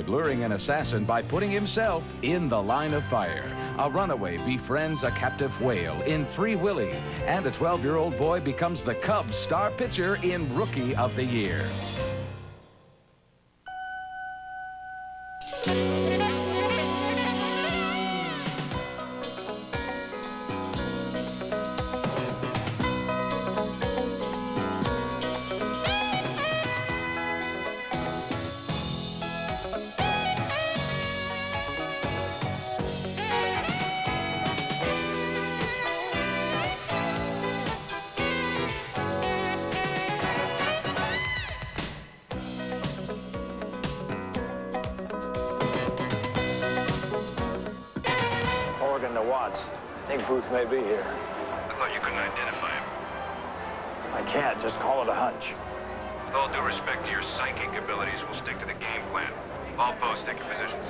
Eastwood luring an assassin by putting himself in the line of fire. A runaway befriends a captive whale in Free Willy, and a 12-year-old boy becomes the Cubs' star pitcher in Rookie of the Year. To Watts. I think Booth may be here. I thought you couldn't identify him. I can't. Just call it a hunch. With all due respect to your psychic abilities, we'll stick to the game plan. All posts, take your positions.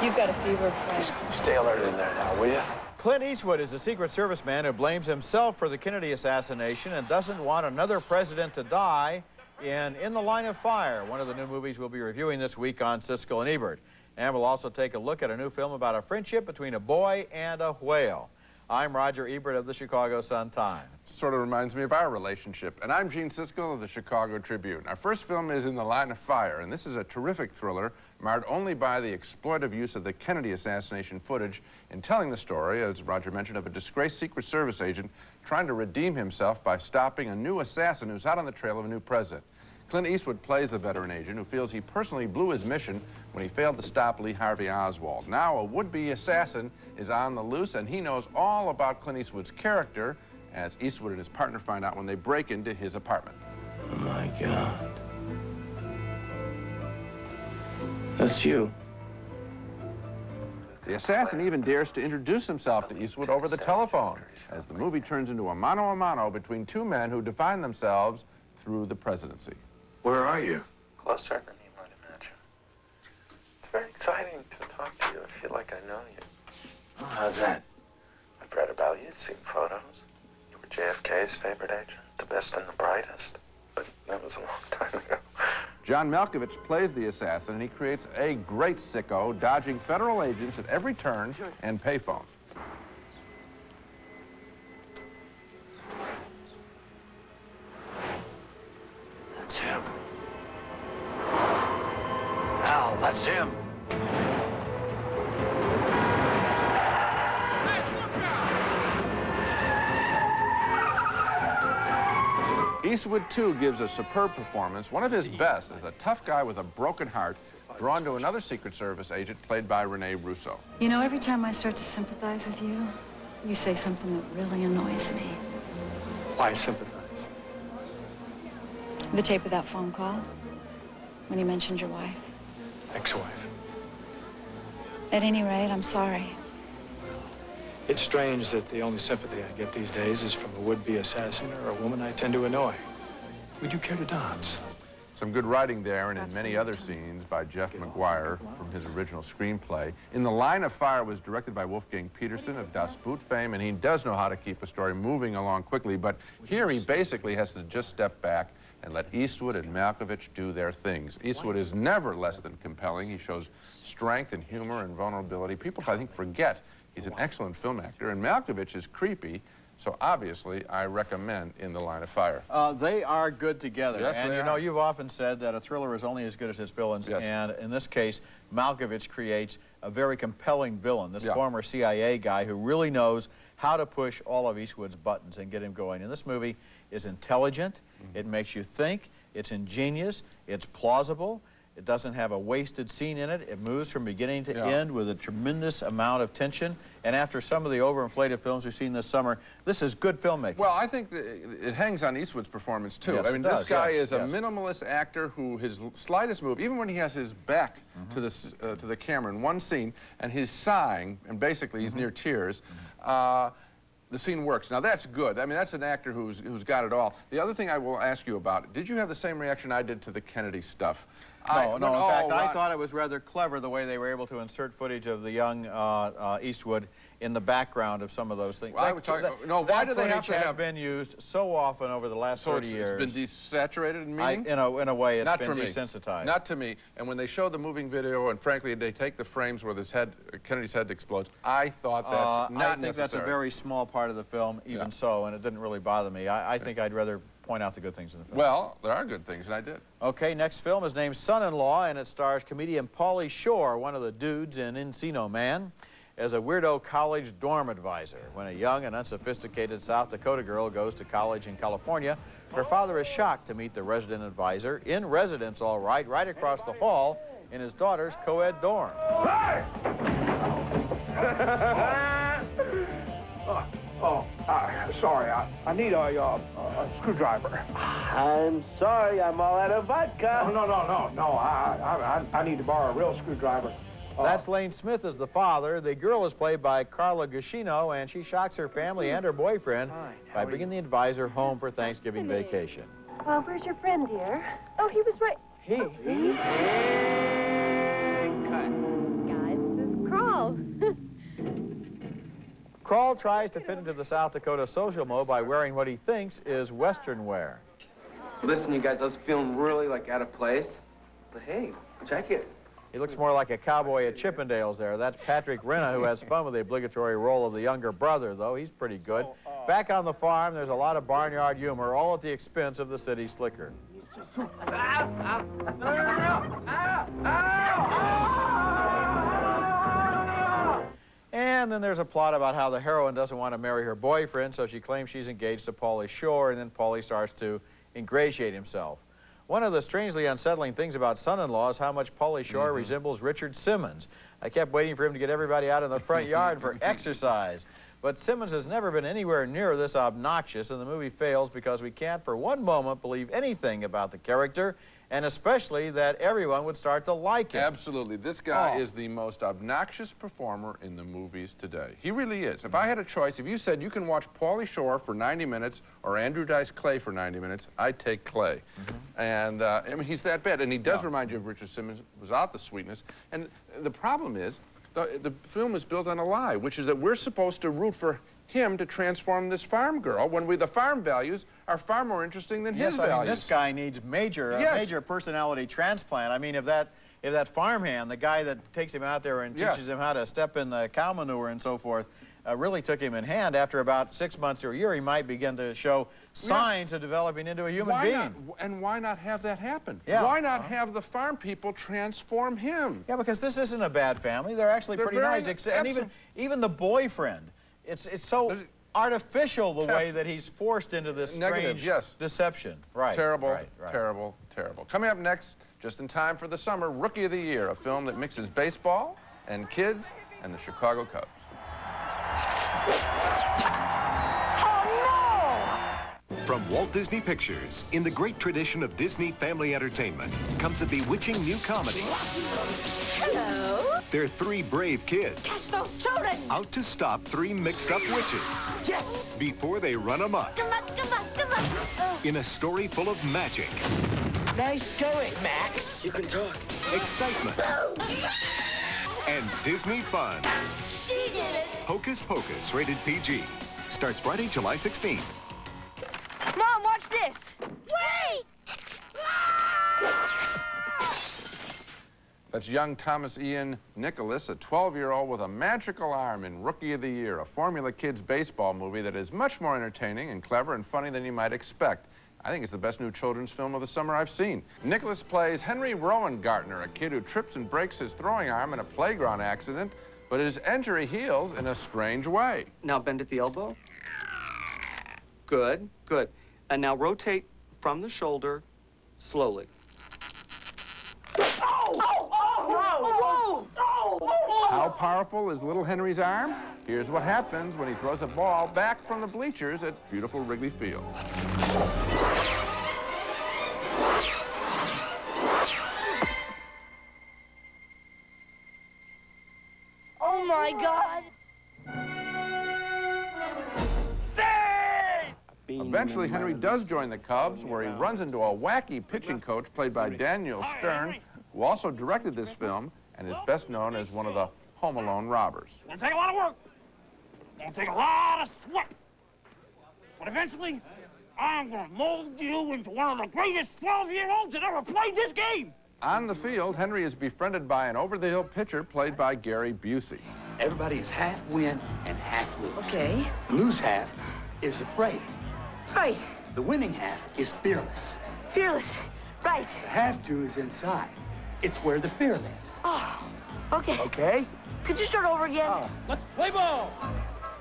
You've got a fever, Frank. Stay alert in there now, will you? Clint Eastwood is a Secret Service man who blames himself for the Kennedy assassination and doesn't want another president to die in the Line of Fire, one of the new movies we'll be reviewing this week on Siskel and Ebert. And we'll also take a look at a new film about a friendship between a boy and a whale. I'm Roger Ebert of the Chicago Sun-Times. Sort of reminds me of our relationship. And I'm Gene Siskel of the Chicago Tribune. Our first film is In the Line of Fire, and this is a terrific thriller marred only by the exploitive use of the Kennedy assassination footage in telling the story, as Roger mentioned, of a disgraced Secret Service agent trying to redeem himself by stopping a new assassin who's hot on the trail of a new president. Clint Eastwood plays the veteran agent who feels he personally blew his mission when he failed to stop Lee Harvey Oswald. Now a would-be assassin is on the loose, and he knows all about Clint Eastwood's character, as Eastwood and his partner find out when they break into his apartment. Oh, my God. That's you. The assassin even dares to introduce himself to Eastwood over the telephone, as the movie turns into a mano-a-mano between two men who define themselves through the presidency. Where are you? Closer than you might imagine. It's very exciting to talk to you. I feel like I know you. Oh, how's that? I've read about you, seen photos. You were JFK's favorite agent, the best and the brightest. But that was a long time ago. John Malkovich plays the assassin, and he creates a great sicko, dodging federal agents at every turn and payphone. That's him. Al, that's him. Eastwood, too, gives a superb performance, one of his best, as a tough guy with a broken heart, drawn to another Secret Service agent played by Rene Russo. You know, every time I start to sympathize with you, you say something that really annoys me. Why sympathize? The tape of that phone call, when you mentioned your wife. Ex-wife. At any rate, I'm sorry. It's strange that the only sympathy I get these days is from a would-be assassin or a woman I tend to annoy. Would you care to dance? Some good writing there, and in many other scenes by Jeff McGuire from his original screenplay. In the Line of Fire was directed by Wolfgang Peterson of Das Boot fame, and he does know how to keep a story moving along quickly, but here he basically has to just step back and let Eastwood and Malkovich do their things. Eastwood is never less than compelling. He shows strength and humor and vulnerability. People, I think, forget he's an excellent film actor, and Malkovich is creepy, so obviously I recommend In the Line of Fire. They are good together. Yes, and they you know, are. you've often said that a thriller is only as good as its villains, Yes. and in this case, Malkovich creates a very compelling villain, this former CIA guy who really knows how to push all of Eastwood's buttons and get him going. And this movie is intelligent, it makes you think, it's ingenious, it's plausible, it doesn't have a wasted scene in it, it moves from beginning to end with a tremendous amount of tension, and after some of the overinflated films we've seen this summer, this is good filmmaking. Well, I think that it hangs on Eastwood's performance, too. Yes, I mean, it this does, guy yes, is a minimalist actor who his slightest move, even when he has his back to the camera in one scene, and he's sighing, and basically he's near tears, the scene works. Now, that's good. I mean, that's an actor who's got it all. The other thing I will ask you about, did you have the same reaction I did to the Kennedy stuff? No, in fact, I thought it was rather clever the way they were able to insert footage of the young Eastwood in the background of some of those things. Well, why do they have to have been used so often over the last 30 years. It's been desaturated in meaning? In a way, it's Not been for me. desensitized. Not to me. And when they show the moving video, and frankly, they take the frames where this head, Kennedy's head explodes, I thought that's not necessary. I think that's a very small part of the film, even so, and it didn't really bother me. I think I'd rather point out the good things in the film. Well, there are good things, and I did. Okay, next film is named Son-in-Law, and it stars comedian Pauly Shore, one of the dudes in Encino Man, as a weirdo college dorm advisor. When a young and unsophisticated South Dakota girl goes to college in California, her father is shocked to meet the resident advisor, in residence all right, right across the hall in his daughter's co-ed dorm. Sorry, I need a screwdriver. I'm sorry, I'm all out of vodka. No, I need to borrow a real screwdriver. That's Lane Smith as the father. The girl is played by Carla Gugino, and she shocks her family and her boyfriend by bringing the advisor home for Thanksgiving vacation. Well, where's your friend, dear? Oh, he was right. Hey. Guys, this is Crawl. Crawl tries to fit into the South Dakota social mode by wearing what he thinks is Western wear. Listen, you guys, I was feeling really, out of place. But hey, check it. He looks more like a cowboy at Chippendales there. That's Patrick Renna, who has fun with the obligatory role of the younger brother, though. He's pretty good. Back on the farm, there's a lot of barnyard humor, all at the expense of the city slicker. And then there's a plot about how the heroine doesn't want to marry her boyfriend, so she claims she's engaged to Pauly Shore, and then Pauly starts to ingratiate himself. One of the strangely unsettling things about Son-in-Law is how much Pauly Shore resembles Richard Simmons. I kept waiting for him to get everybody out in the front yard for exercise. But Simmons has never been anywhere near this obnoxious, and the movie fails because we can't for one moment believe anything about the character, and especially that everyone would start to like him. Absolutely. This guy is the most obnoxious performer in the movies today. He really is. If I had a choice, if you said you can watch Pauly Shore for 90 minutes or Andrew Dice Clay for 90 minutes, I'd take Clay. And I mean, he's that bad. And he does remind you of Richard Simmons without the sweetness. And the problem is, the film is built on a lie, which is that we're supposed to root for him to transform this farm girl when the farm values are far more interesting than his values. I mean, this guy needs major personality transplant. I mean, if that farmhand, the guy that takes him out there and teaches him how to step in the cow manure and so forth, really took him in hand, after about 6 months or a year, he might begin to show signs of developing into a human being. And why not have that happen? Yeah. Why not have the farm people transform him? Yeah, because this isn't a bad family. They're actually pretty nice. And even the boyfriend, it's so artificial the way that he's forced into this strange deception. Right. Terrible, terrible, terrible. Coming up next, just in time for the summer, Rookie of the Year, a film that mixes baseball and kids and the Chicago Cubs. From Walt Disney Pictures, in the great tradition of Disney family entertainment, comes a bewitching new comedy. Hello. They're three brave kids. Catch those children. Out to stop three mixed-up witches. Yes. Before they run amok. Come on. In a story full of magic. Nice going, Max. You can talk. Excitement. And Disney fun. She did it. Hocus Pocus, rated PG. Starts Friday, July 16th. Mom, watch this. Wait! That's young Thomas Ian Nicholas, a 12-year-old with a magical arm in Rookie of the Year, a Formula Kids baseball movie that is much more entertaining and clever and funny than you might expect. I think it's the best new children's film of the summer I've seen. Nicholas plays Henry Rowan Gartner, a kid who trips and breaks his throwing arm in a playground accident, but his injury heals in a strange way. Now bend at the elbow. Good, good. And now rotate from the shoulder slowly. How powerful is little Henry's arm? Here's what happens when he throws a ball back from the bleachers at beautiful Wrigley Field. Oh my God! Eventually, Henry does join the Cubs, where he runs into a wacky pitching coach played by Daniel Stern, who also directed this film and is best known as one of the Home Alone robbers. It's gonna take a lot of work. It's gonna take a lot of sweat. But eventually, I'm gonna mold you into one of the greatest 12-year-olds that ever played this game. On the field, Henry is befriended by an over-the-hill pitcher played by Gary Busey. Everybody is half win and half lose. Okay. The lose half is afraid. Right. The winning half is fearless. Fearless. Right. The have-to is inside. It's where the fear lives. Oh, okay. Okay? Could you start over again? Let's play ball.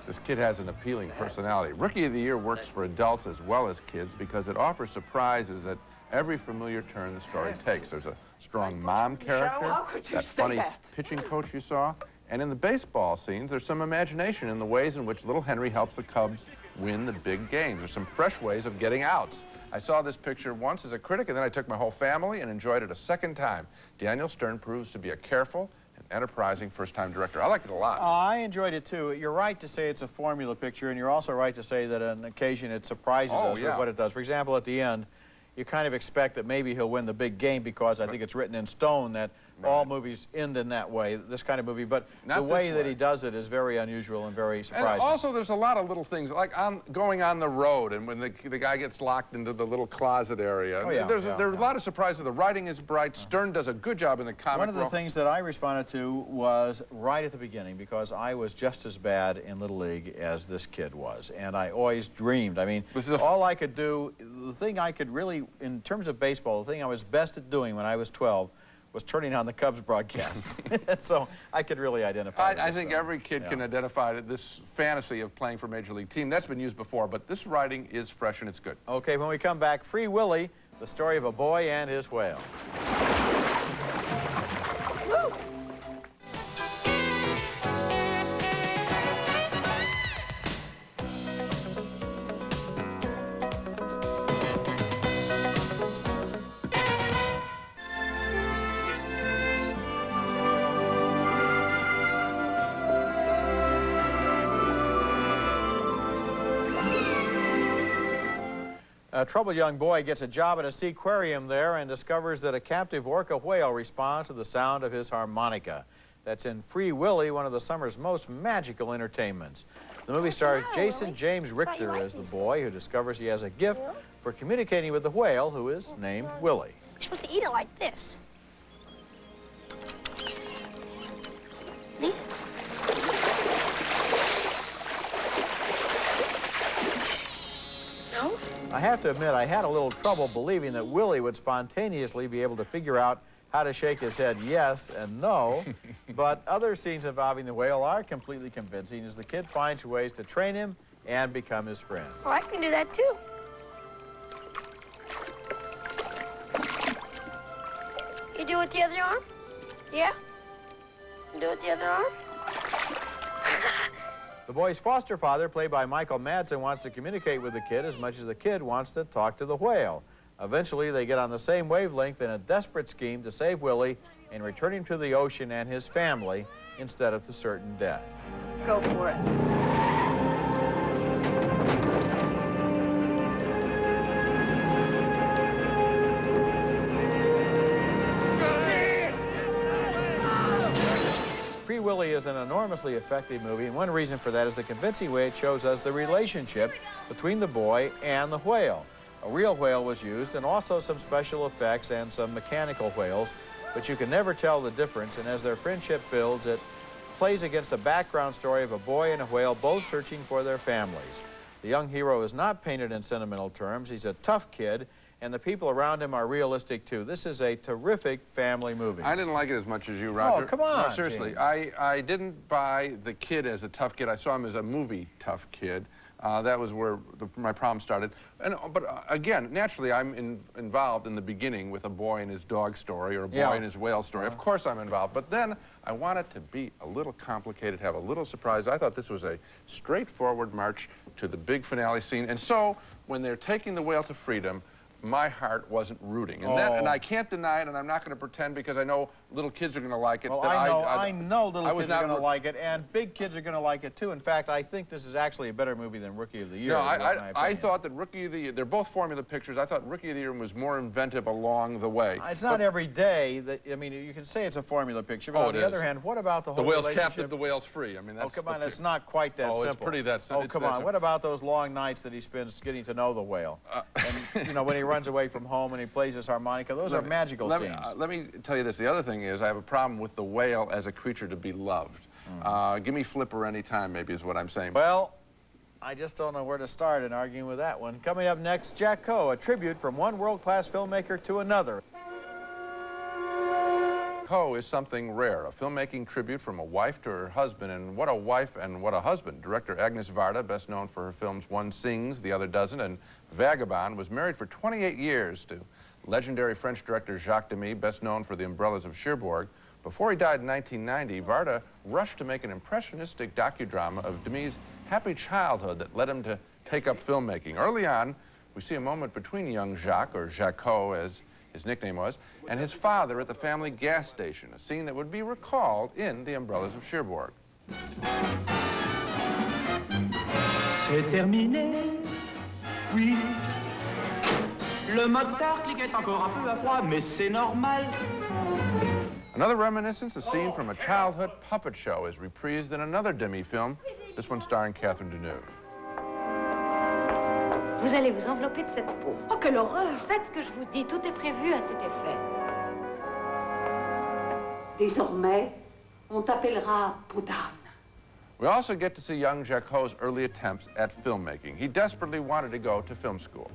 This kid has an appealing personality. Rookie of the Year works for adults as well as kids because it offers surprises at every familiar turn the story takes. There's a strong mom character, that funny pitching coach you saw, and in the baseball scenes, there's some imagination in the ways in which little Henry helps the Cubs win the big games. There's some fresh ways of getting outs. I saw this picture once as a critic, and then I took my whole family and enjoyed it a second time. Daniel Stern proves to be a careful and enterprising first-time director. I liked it a lot. I enjoyed it, too. You're right to say it's a formula picture, and you're also right to say that on occasion it surprises us with what it does. For example, at the end, you kind of expect that maybe he'll win the big game because I think it's written in stone that all movies end in that way, this kind of movie. But the way that he does it is very unusual and very surprising. And also, there's a lot of little things, like going on the road, and when the guy gets locked into the little closet area. There's a lot of surprises. The writing is bright. Stern does a good job in the comic. One of the things that I responded to was right at the beginning, because I was just as bad in Little League as this kid was, and I always dreamed. I mean, all I could do, the thing I could really, in terms of baseball, the thing I was best at doing when I was 12 was turning on the Cubs broadcast. So I could really identify with I think every kid can identify this fantasy of playing for a Major League team. That's been used before, but this writing is fresh and it's good. Okay, when we come back, Free Willy, the story of a boy and his whale. A troubled young boy gets a job at a seaquarium there and discovers that a captive orca whale responds to the sound of his harmonica. That's in Free Willy, one of the summer's most magical entertainments. The movie stars Jason James Richter as the boy who discovers he has a gift for communicating with the whale, who is named Willy. You're supposed to eat it like this. Eat it. No? I have to admit, I had a little trouble believing that Willy would spontaneously be able to figure out how to shake his head yes and no, but other scenes involving the whale are completely convincing as the kid finds ways to train him and become his friend. Well, I can do that too. You do it with the other arm? Yeah? You do it with the other arm? The boy's foster father, played by Michael Madsen, wants to communicate with the kid as much as the kid wants to talk to the whale. Eventually, they get on the same wavelength in a desperate scheme to save Willy and return him to the ocean and his family instead of to certain death. Go for it. Free Willy is an enormously effective movie, and one reason for that is the convincing way it shows us the relationship between the boy and the whale. A real whale was used, and also some special effects and some mechanical whales, but you can never tell the difference, and as their friendship builds, it plays against the background story of a boy and a whale both searching for their families. The young hero is not painted in sentimental terms. He's a tough kid, and the people around him are realistic, too. This is a terrific family movie. I didn't like it as much as you, Roger. Oh, come on, no, seriously. Gene. I didn't buy the kid as a tough kid. I saw him as a movie tough kid. That was where my problem started. But again, naturally, I'm involved in the beginning with a boy and his dog story or a boy and his whale story. Of course I'm involved. But then I want it to be a little complicated, have a little surprise. I thought this was a straightforward march to the big finale scene. And so when they're taking the whale to freedom, my heart wasn't rooting. And, and I can't deny it, and I'm not going to pretend because I know little kids are going to like it. Well, I know little kids are going to like it, and big kids are going to like it, too. In fact, I think this is actually a better movie than Rookie of the Year. No, I thought that Rookie of the Year, they're both formula pictures. I thought Rookie of the Year was more inventive along the way. It's not every day that, I mean, you can say it's a formula picture, but on the other hand, what about the whole relationship? The whale's captive, the whale's free. I mean, that's... Oh, come on, it's not quite that simple. Oh, it's pretty that simple. Oh, come on, what about those long nights that he spends getting to know the whale? And, you know, when he runs away from home and he plays his harmonica, those are magical scenes. Let me tell you this. The other thing is I have a problem with the whale as a creature to be loved. Give me Flipper anytime, maybe, is what I'm saying. Well, I just don't know where to start in arguing with that one. Coming up next, Jacquot, a tribute from one world-class filmmaker to another. Jacquot is something rare, a filmmaking tribute from a wife to her husband, and what a wife and what a husband. Director Agnes Varda, best known for her films One Sings, The Other Doesn't, and Vagabond, was married for 28 years to legendary French director Jacques Demy, best known for The Umbrellas of Cherbourg. Before he died in 1990, Varda rushed to make an impressionistic docudrama of Demy's happy childhood that led him to take up filmmaking. Early on, we see a moment between young Jacques, or Jacquot as his nickname was, and his father at the family gas station, a scene that would be recalled in The Umbrellas of Cherbourg. C'est terminé, oui. Le moteur cliquait encore un peu à froid, mais c'est normal. Another reminiscence, a scene from a childhood puppet show, is reprised in another Demy film, this one starring Catherine Deneuve. Vous allez vous envelopper de cette peau. Oh, quelle horreur! Faites ce que je vous dis, tout est prévu à cet effet. Désormais, on t'appellera Poudane. We also get to see young Jacquot's early attempts at filmmaking. He desperately wanted to go to film school.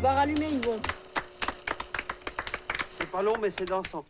Va rallumer, Yvon. C'est pas long, mais c'est dansant.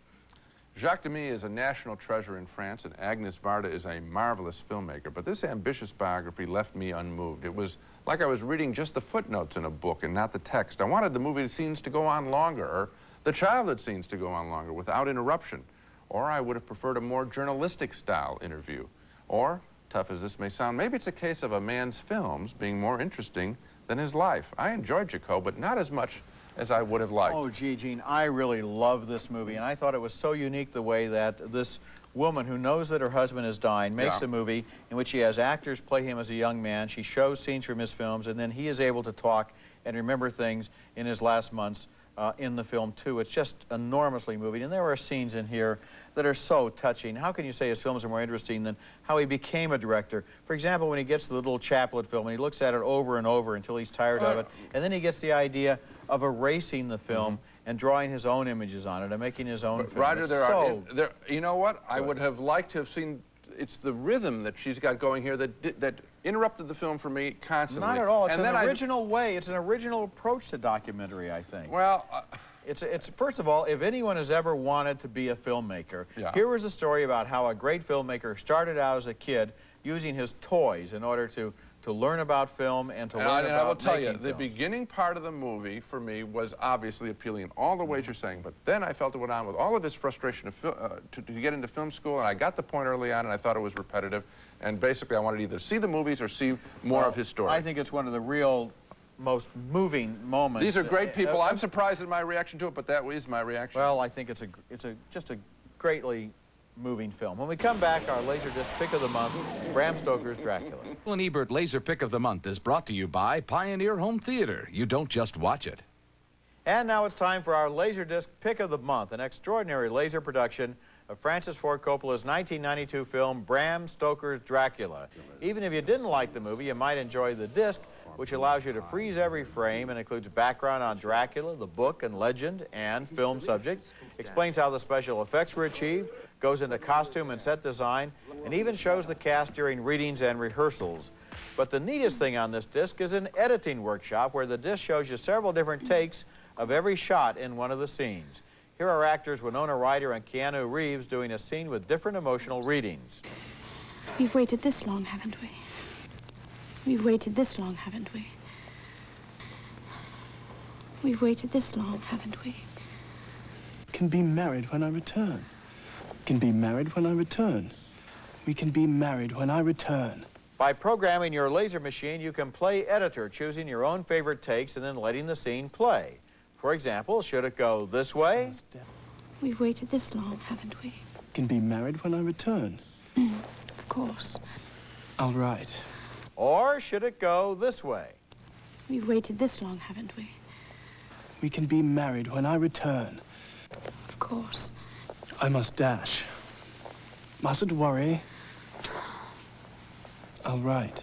Jacques Demy is a national treasure in France, and Agnes Varda is a marvelous filmmaker. But this ambitious biography left me unmoved. It was like I was reading just the footnotes in a book and not the text. I wanted the movie scenes to go on longer, or the childhood scenes to go on longer without interruption. Or I would have preferred a more journalistic style interview. Or, tough as this may sound, maybe it's a case of a man's films being more interesting than his life. I enjoyed Jacquot, but not as much as I would have liked. Oh, gee, Gene, I really love this movie, and I thought it was so unique the way that this woman who knows that her husband is dying makes a movie in which she has actors play him as a young man. She shows scenes from his films, and then he is able to talk and remember things in his last months in the film, too. It's just enormously moving, and there are scenes in here that are so touching. How can you say his films are more interesting than how he became a director? For example, when he gets to the little chaplet film, and he looks at it over and over until he's tired of it, and then he gets the idea of erasing the film and drawing his own images on it and making his own film. Roger, you know what? I would have liked to have seen, it's the rhythm that she's got going here that interrupted the film for me constantly. Not at all. It's an original way. It's an original approach to documentary, I think. Well, it's first of all, if anyone has ever wanted to be a filmmaker, here was a story about how a great filmmaker started out as a kid using his toys in order to learn about film and to learn about making I will tell you, films. the beginning part of the movie, for me, was obviously appealing in all the ways you're saying, but then I felt it went on with all of this frustration to get into film school, and I got the point early on, and I thought it was repetitive, and basically I wanted to either see the movies or see more of his story. I think it's one of the real most moving moments. These are great people. I'm surprised at my reaction to it, but that is my reaction. Well, I think it's just a greatly moving film. When we come back, our Laserdisc Pick of the Month, Bram Stoker's Dracula. An Ebert Laser Pick of the Month is brought to you by Pioneer Home Theater. You don't just watch it. And now it's time for our Laserdisc Pick of the Month, an extraordinary laser production of Francis Ford Coppola's 1992 film, Bram Stoker's Dracula. Even if you didn't like the movie, you might enjoy the disc, which allows you to freeze every frame and includes background on Dracula, the book and legend, and film subject, explains how the special effects were achieved, goes into costume and set design, and even shows the cast during readings and rehearsals. But the neatest thing on this disc is an editing workshop where the disc shows you several different takes of every shot in one of the scenes. Here are actors Winona Ryder and Keanu Reeves doing a scene with different emotional readings. We've waited this long, haven't we? We've waited this long, haven't we? We've waited this long, haven't we? Can be married when I return. Can be married when I return. We can be married when I return. By programming your laser machine, you can play editor, choosing your own favorite takes and then letting the scene play. For example, should it go this way? We've waited this long, haven't we? Can be married when I return. Of course. All right. Or should it go this way? We've waited this long, haven't we? We can be married when I return. Of course. I must dash. Mustn't worry. All right.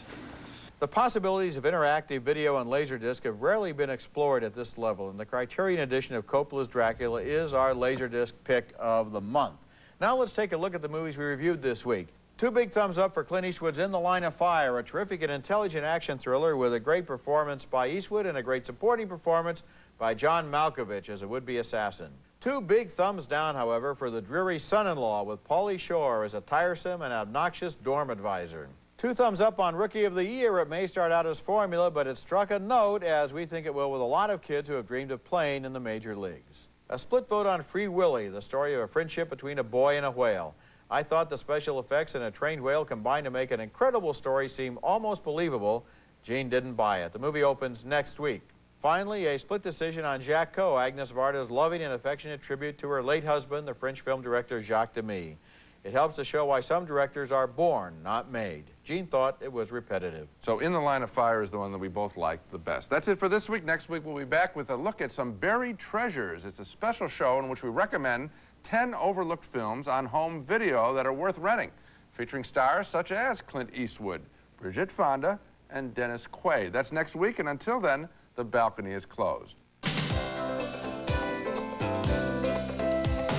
The possibilities of interactive video and Laserdisc have rarely been explored at this level, and the Criterion edition of Coppola's Dracula is our Laserdisc pick of the month. Now let's take a look at the movies we reviewed this week. 2 big thumbs up for Clint Eastwood's In the Line of Fire, a terrific and intelligent action thriller with a great performance by Eastwood and a great supporting performance by John Malkovich as a would-be assassin. 2 big thumbs down, however, for The Dreary Son-in-Law with Pauly Shore as a tiresome and obnoxious dorm advisor. 2 thumbs up on Rookie of the Year. It may start out as formula, but it struck a note, as we think it will, with a lot of kids who have dreamed of playing in the major leagues. A split vote on Free Willy, the story of a friendship between a boy and a whale. I thought the special effects in a trained whale combined to make an incredible story seem almost believable. Gene didn't buy it. The movie opens next week. Finally, a split decision on Jacquot, Agnes Varda's loving and affectionate tribute to her late husband, the French film director Jacquot de Nantes. It helps to show why some directors are born, not made. Gene thought it was repetitive. So In the Line of Fire is the one that we both liked the best. That's it for this week. Next week we'll be back with a look at some buried treasures. It's a special show in which we recommend 10 overlooked films on home video that are worth renting, featuring stars such as Clint Eastwood, Bridget Fonda, and Dennis Quaid. That's next week, and until then, the balcony is closed.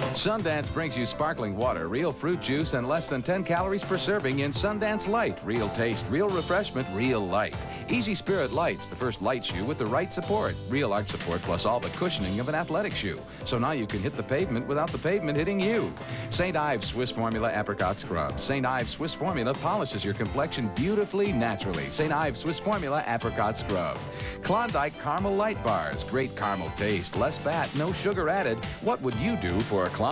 Sundance brings you sparkling water, real fruit juice, and less than 10 calories per serving in Sundance Light. Real taste, real refreshment, real light. Easy Spirit Light's the first light shoe with the right support. Real arch support plus all the cushioning of an athletic shoe. So now you can hit the pavement without the pavement hitting you. St. Ives Swiss Formula Apricot Scrub. St. Ives Swiss Formula polishes your complexion beautifully, naturally. St. Ives Swiss Formula Apricot Scrub. Klondike Caramel Light Bars. Great caramel taste, less fat, no sugar added. What would you do for a Klondike?